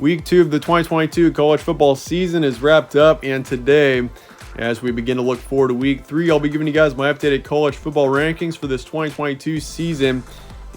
Week 2 of the 2022 college football season is wrapped up, and today, as we begin to look forward to Week 3, I'll be giving you guys my updated college football rankings for this 2022 season.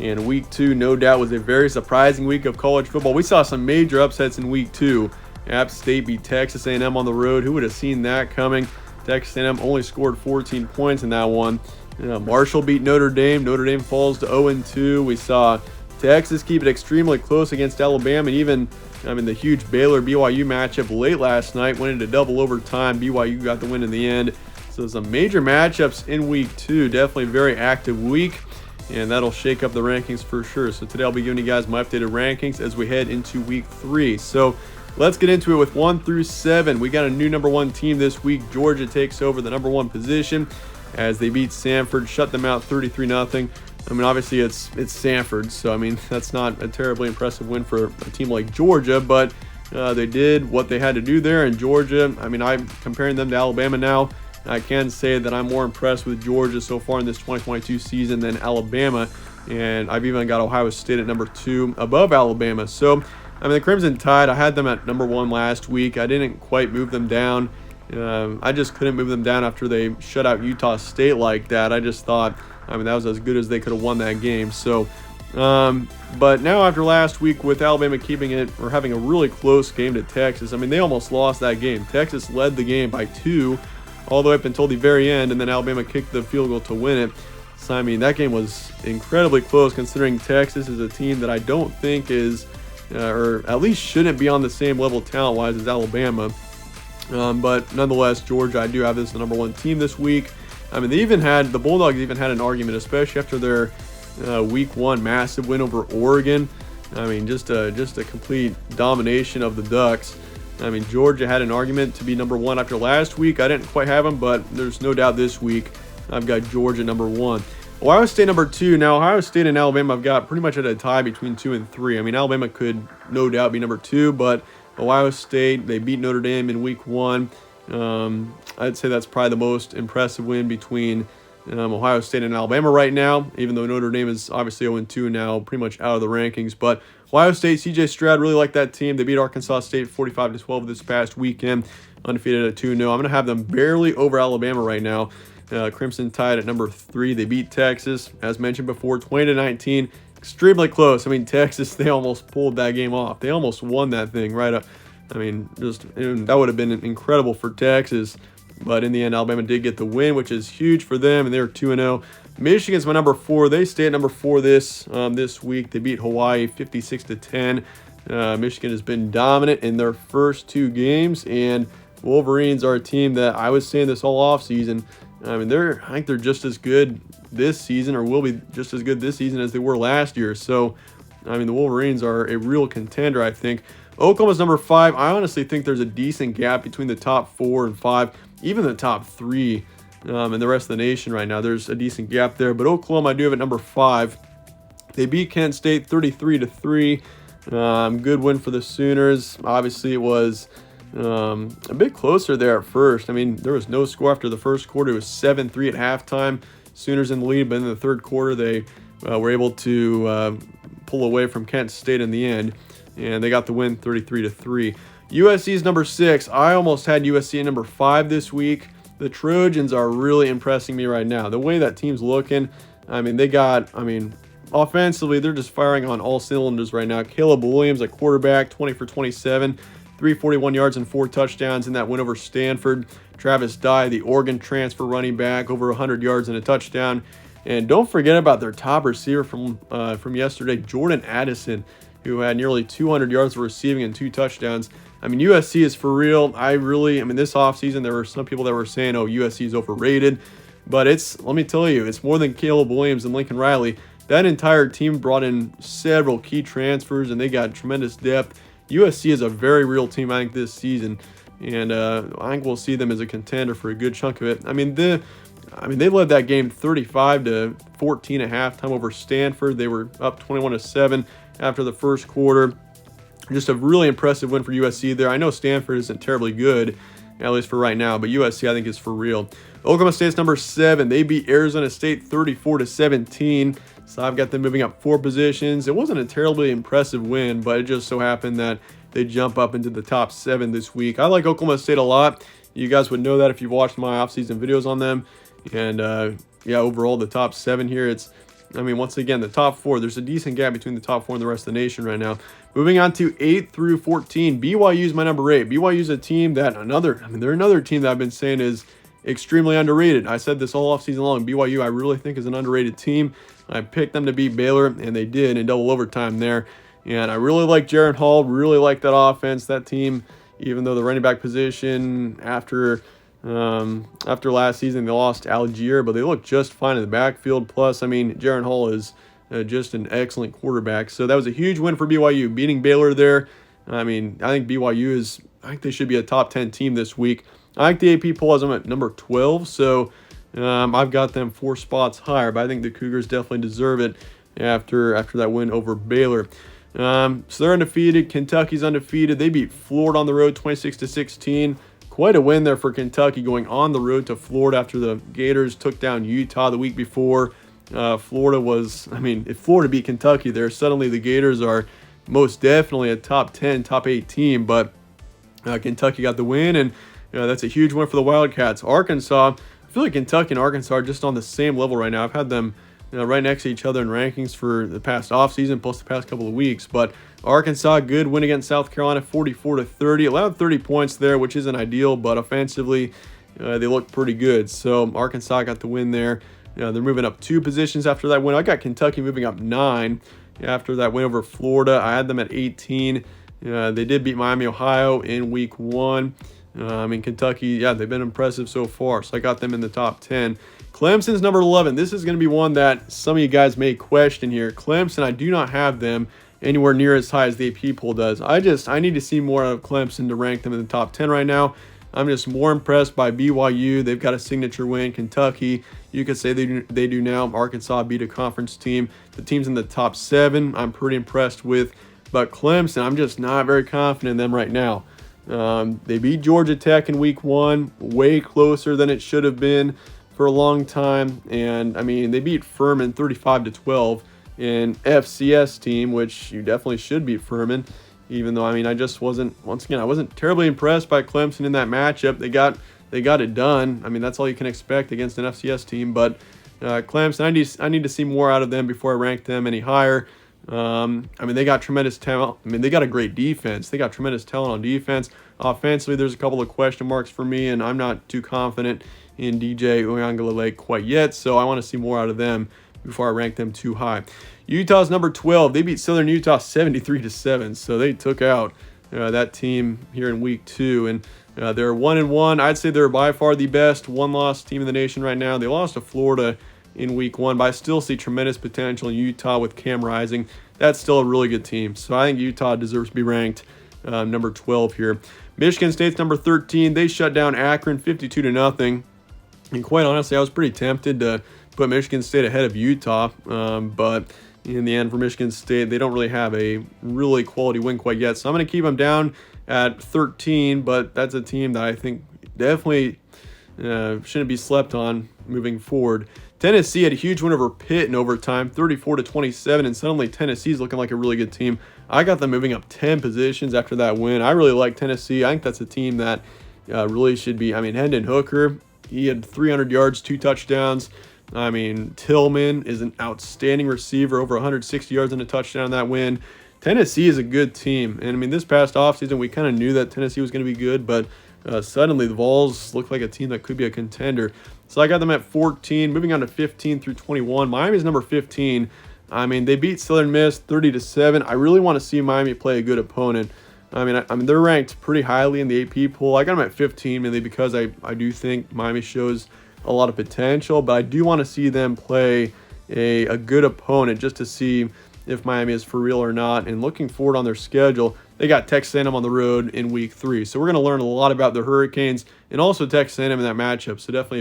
And Week 2, no doubt, was a very surprising week of college football. We saw some major upsets in Week 2. App State beat Texas A&M on the road. Who would have seen that coming? Texas A&M only scored 14 points in that one. Marshall beat Notre Dame. Notre Dame falls to 0-2. We saw Texas keep it extremely close against Alabama, and even the huge Baylor-BYU matchup late last night went into double overtime. BYU got the win in the end. So some major matchups in Week 2. Definitely a very active week, and that'll shake up the rankings for sure. So today I'll be giving you guys my updated rankings as we head into Week 3. So let's get into it with 1 through 7. We got a new number 1 team this week. Georgia takes over the number 1 position as they beat Samford, shut them out 33-0. Obviously it's Samford, so that's not a terribly impressive win for a team like Georgia, but they did what they had to do there. And Georgia, I'm comparing them to Alabama now. I can say that I'm more impressed with Georgia so far in this 2022 season than Alabama, and I've even got Ohio State at number 2 above Alabama. So, the Crimson Tide, I had them at number 1 last week. I didn't quite move them down. I just couldn't move them down after they shut out Utah State like that. I just thought, that was as good as they could have won that game. So, but now after last week with Alabama keeping it or having a really close game to Texas, they almost lost that game. Texas led the game by 2 all the way up until the very end, and then Alabama kicked the field goal to win it. So, that game was incredibly close considering Texas is a team that I don't think is, or at least shouldn't be on the same level talent-wise as Alabama. But nonetheless, Georgia, I do have this the number 1 team this week. The Bulldogs even had an argument, especially after their Week 1 massive win over Oregon. Just a complete domination of the Ducks. Georgia had an argument to be number 1 after last week. I didn't quite have them, but there's no doubt this week I've got Georgia number 1. Ohio State number 2. Now, Ohio State and Alabama I've got pretty much at a tie between 2 and 3. Alabama could no doubt be number 2, but Ohio State, they beat Notre Dame in Week 1. I'd say that's probably the most impressive win between Ohio State and Alabama right now, even though Notre Dame is obviously 0-2 now, pretty much out of the rankings. But Ohio State, CJ Stroud, really like that team. They beat Arkansas State 45-12 this past weekend, undefeated at 2-0. I'm going to have them barely over Alabama right now. Crimson Tide at number 3. They beat Texas, as mentioned before, 20-19. Extremely close. Texas, they almost pulled that game off. They almost won that thing right up. That would have been incredible for Texas. But in the end, Alabama did get the win, which is huge for them, and they're 2-0. Michigan's my number 4. They stay at number 4 this week. They beat Hawaii 56-10. Michigan has been dominant in their first 2 games, and Wolverines are a team that I was saying this all offseason. I think they're just as good this season, or will be just as good this season as they were last year. So, the Wolverines are a real contender, I think. Oklahoma's number 5. I honestly think there's a decent gap between the top 4 and 5, even the top 3, and the rest of the nation right now. There's a decent gap there, but Oklahoma I do have at number 5. They beat Kent State 33-3. Good win for the Sooners. Obviously, it was a bit closer there at first. There was no score after the first quarter. It was 7-3 at halftime. Sooners in the lead, but in the third quarter, they were able to pull away from Kent State in the end, and they got the win 33-3. USC's number 6. I almost had USC at number 5 this week. The Trojans are really impressing me right now. The way that team's looking, offensively, they're just firing on all cylinders right now. Caleb Williams at quarterback, 20 for 27, 341 yards and 4 touchdowns in that win over Stanford. Travis Dye, the Oregon transfer running back, over 100 yards and a touchdown. And don't forget about their top receiver from yesterday, Jordan Addison, who had nearly 200 yards of receiving and 2 touchdowns. USC is for real. This offseason, there were some people that were saying, USC is overrated. But let me tell you, it's more than Caleb Williams and Lincoln Riley. That entire team brought in several key transfers, and they got tremendous depth. USC is a very real team, I think, this season. And I think we'll see them as a contender for a good chunk of it. They led that game 35-14 at halftime over Stanford. They were up 21-7 after the first quarter. Just a really impressive win for USC there. I know Stanford isn't terribly good, at least for right now, but USC I think is for real. Oklahoma State's number 7. They beat Arizona State 34-17. So I've got them moving up 4 positions. It wasn't a terribly impressive win, but it just so happened that they jump up into the top 7 this week. I like Oklahoma State a lot. You guys would know that if you've watched my offseason videos on them. And yeah, overall, the top 7 here, once again, the top 4, there's a decent gap between the top 4 and the rest of the nation right now. Moving on to 8 through 14, BYU is my number 8. BYU is a team that they're another team that I've been saying is extremely underrated. I said this all offseason long. BYU, I really think, is an underrated team. I picked them to beat Baylor, and they did in double overtime there. And I really like Jaren Hall, really like that offense, that team, even though the running back position after last season, they lost Algier, but they look just fine in the backfield. Plus, Jaren Hall is just an excellent quarterback. So that was a huge win for BYU, beating Baylor there. I think BYU I think they should be a top 10 team this week. I think the AP poll has them at number 12, so I've got them 4 spots higher, but I think the Cougars definitely deserve it after that win over Baylor. So they're undefeated. Kentucky's undefeated. They beat Florida on the road 26-16. Quite a win there for Kentucky, going on the road to Florida after the Gators took down Utah the week before. Florida if Florida beat Kentucky there, suddenly the Gators are most definitely a top 10, top 8 team, but Kentucky got the win, and that's a huge win for the Wildcats. Arkansas, I feel like Kentucky and Arkansas are just on the same level right now. I've had them right next to each other in rankings for the past offseason, plus the past couple of weeks. But Arkansas, good win against South Carolina, 44-30. Allowed 30 points there, which isn't ideal, but offensively, they look pretty good. So Arkansas got the win there. They're moving up 2 positions after that win. I got Kentucky moving up 9 after that win over Florida. I had them at 18. They did beat Miami, Ohio in week 1. Kentucky, they've been impressive so far, so I got them in the top 10. Clemson's number 11. This is going to be one that some of you guys may question here. Clemson, I do not have them anywhere near as high as the AP poll does. I need to see more out of Clemson to rank them in the top 10 right now. I'm just more impressed by BYU. They've got a signature win. Kentucky, you could say they do now. Arkansas beat a conference team. The teams in the top 7, I'm pretty impressed with. But Clemson, I'm just not very confident in them right now. They beat Georgia Tech in week 1, way closer than it should have been for a long time. And, they beat Furman 35-12 in FCS team, which you definitely should beat Furman. Even though, I wasn't terribly impressed by Clemson in that matchup. They got it done. That's all you can expect against an FCS team. But Clemson, I need to see more out of them before I rank them any higher. They got tremendous talent. They got a great defense. They got tremendous talent on defense. Offensively, there's a couple of question marks for me, and I'm not too confident in DJ Uiagalelei quite yet, so I want to see more out of them before I rank them too high. Utah's number 12. They beat Southern Utah 73-7, so they took out that team here in week 2, and they're 1-1. I'd say they're by far the best one-loss team in the nation right now. They lost to Florida in week 1, but I still see tremendous potential in Utah with Cam Rising. That's still a really good team, so I think Utah deserves to be ranked number 12 here. Michigan State's number 13. They shut down Akron 52-0, and quite honestly, I was pretty tempted to put Michigan State ahead of Utah, but in the end, for Michigan State, they don't really have a really quality win quite yet, so I'm going to keep them down at 13, but that's a team that I think definitely shouldn't be slept on moving forward. Tennessee had a huge win over Pitt in overtime, 34-27, and suddenly Tennessee's looking like a really good team. I got them moving up 10 positions after that win. I really like Tennessee. I think that's a team that really should be. Hendon Hooker, he had 300 yards, 2 touchdowns. Tillman is an outstanding receiver, over 160 yards and a touchdown in that win. Tennessee is a good team, and this past offseason, we kind of knew that Tennessee was going to be good, but suddenly the Vols look like a team that could be a contender. So I got them at 14. Moving on to 15 through 21. Miami's number 15. They beat Southern Miss 30-7. I really want to see Miami play a good opponent. They're ranked pretty highly in the AP poll. I got them at 15 mainly because I do think Miami shows a lot of potential, but I do want to see them play a good opponent just to see if Miami is for real or not. And looking forward on their schedule, they got Texas A&M on the road in week 3. So we're going to learn a lot about the Hurricanes and also Texas A&M in that matchup. So definitely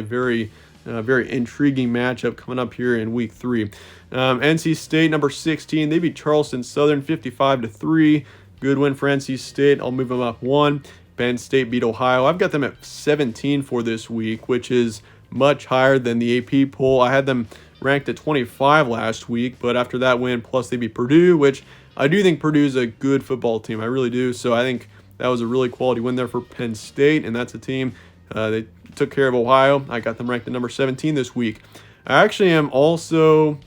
a very intriguing matchup coming up here in week 3. NC State, number 16. They beat Charleston Southern 55-3. Good win for NC State. I'll move them up 1. Penn State beat Ohio. I've got them at 17 for this week, which is much higher than the AP poll. I had them ranked at 25 last week, but after that win, plus they beat Purdue, which I do think Purdue's a good football team. I really do. So I think that was a really quality win there for Penn State, and that's a team they took care of Ohio. I got them ranked at number 17 this week. I actually am also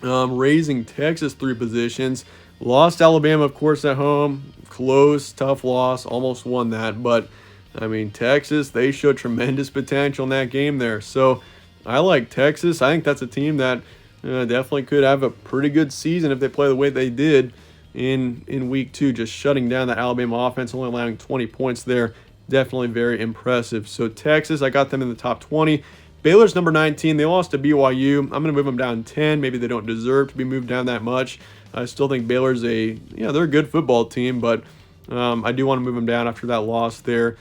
raising Texas 3 positions. Lost Alabama, of course, at home. Close, tough loss. Almost won that. But, I mean, Texas, they showed tremendous potential in that game there. So, I like Texas. I think that's a team that definitely could have a pretty good season if they play the way they did in week 2. Just shutting down the Alabama offense, only allowing 20 points there. Definitely very impressive. So, Texas, I got them in the top 20. Baylor's number 19. They lost to BYU. I'm going to move them down 10. Maybe they don't deserve to be moved down that much. I still think Baylor's they're a good football team, but I do want to move them down after that loss there,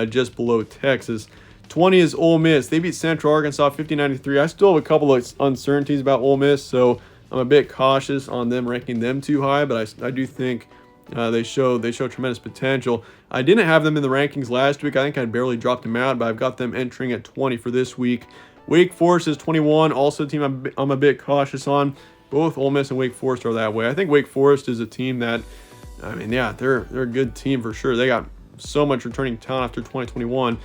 just below Texas. 20 is Ole Miss. They beat Central Arkansas 50-93. I still have a couple of uncertainties about Ole Miss, so I'm a bit cautious on them ranking them too high, but I do think they show tremendous potential. I didn't have them in the rankings last week. I think I barely dropped them out, but I've got them entering at 20 for this week. Wake Forest is 21, also a team I'm a bit cautious on. Both Ole Miss and Wake Forest are that way. I think Wake Forest is a team that, they're a good team for sure. They got so much returning talent after 2021.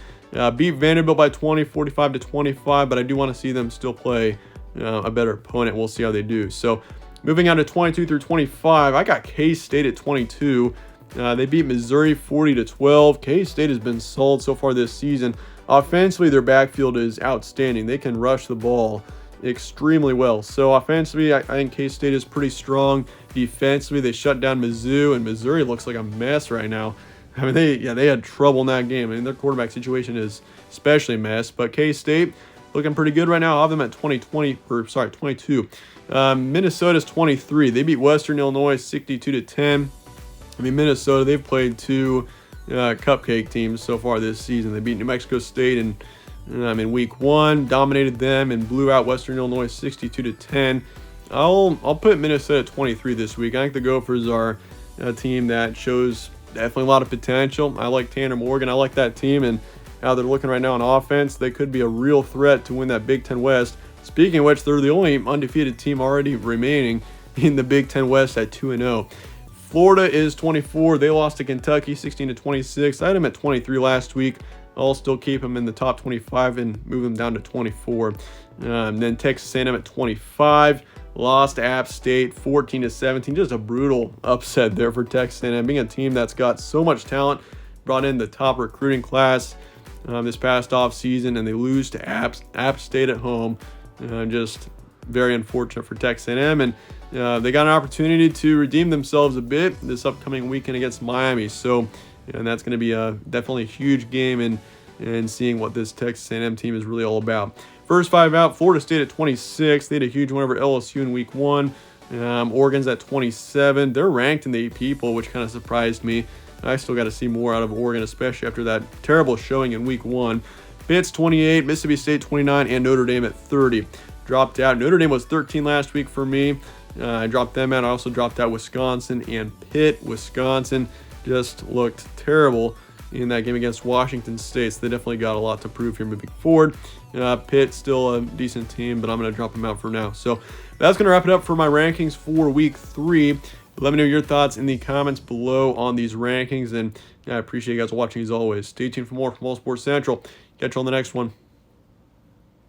Beat Vanderbilt by 20, 45-25, but I do want to see them still play a better opponent. We'll see how they do. So moving on to 22 through 25, I got K-State at 22. They beat Missouri 40-12. K-State has been solid so far this season. Offensively, their backfield is outstanding. They can rush the ball extremely well. So offensively, I think K-State is pretty strong. Defensively, they shut down Mizzou, and Missouri looks like a mess right now. I mean, they had trouble in that game. I mean, their quarterback situation is especially a mess. But K-State looking pretty good right now. I have them at 22. Minnesota's 23. They beat Western Illinois 62-10. I mean, Minnesota, they've played 2 cupcake teams so far this season. They beat New Mexico State in week 1, dominated them and blew out Western Illinois 62-10. I'll put Minnesota at 23 this week. I think the Gophers are a team that shows definitely a lot of potential. I like Tanner Morgan. I like that team, and how they're looking right now on offense, they could be a real threat to win that Big Ten West. Speaking of which, they're the only undefeated team already remaining in the Big Ten West at 2-0. Florida is 24. They lost to Kentucky 16-26. I had them at 23 last week. I'll still keep them in the top 25 and move them down to 24. Then Texas A&M at 25. Lost to App State 14-17. Just a brutal upset there for Texas A&M, being a team that's got so much talent, brought in the top recruiting class this past offseason, and they lose to App State at home. Just very unfortunate for Texas A&M, and they got an opportunity to redeem themselves a bit this upcoming weekend against Miami. So, and that's going to be definitely a huge game and seeing what this Texas A&M team is really all about. First 5 out, Florida State at 26. They had a huge win over LSU in week 1. Oregon's at 27. They're ranked in the 8 people, which kind of surprised me. I still got to see more out of Oregon, especially after that terrible showing in week 1. Pitt's 28, Mississippi State 29, and Notre Dame at 30. Dropped out. Notre Dame was 13 last week for me. I dropped them out. I also dropped out Wisconsin and Pitt. Wisconsin just looked terrible in that game against Washington State. So they definitely got a lot to prove here moving forward. Pitt still a decent team, but I'm going to drop them out for now. So that's going to wrap it up for my rankings for week 3. Let me know your thoughts in the comments below on these rankings, and I appreciate you guys watching as always. Stay tuned for more from All Sports Central. Catch you on the next one.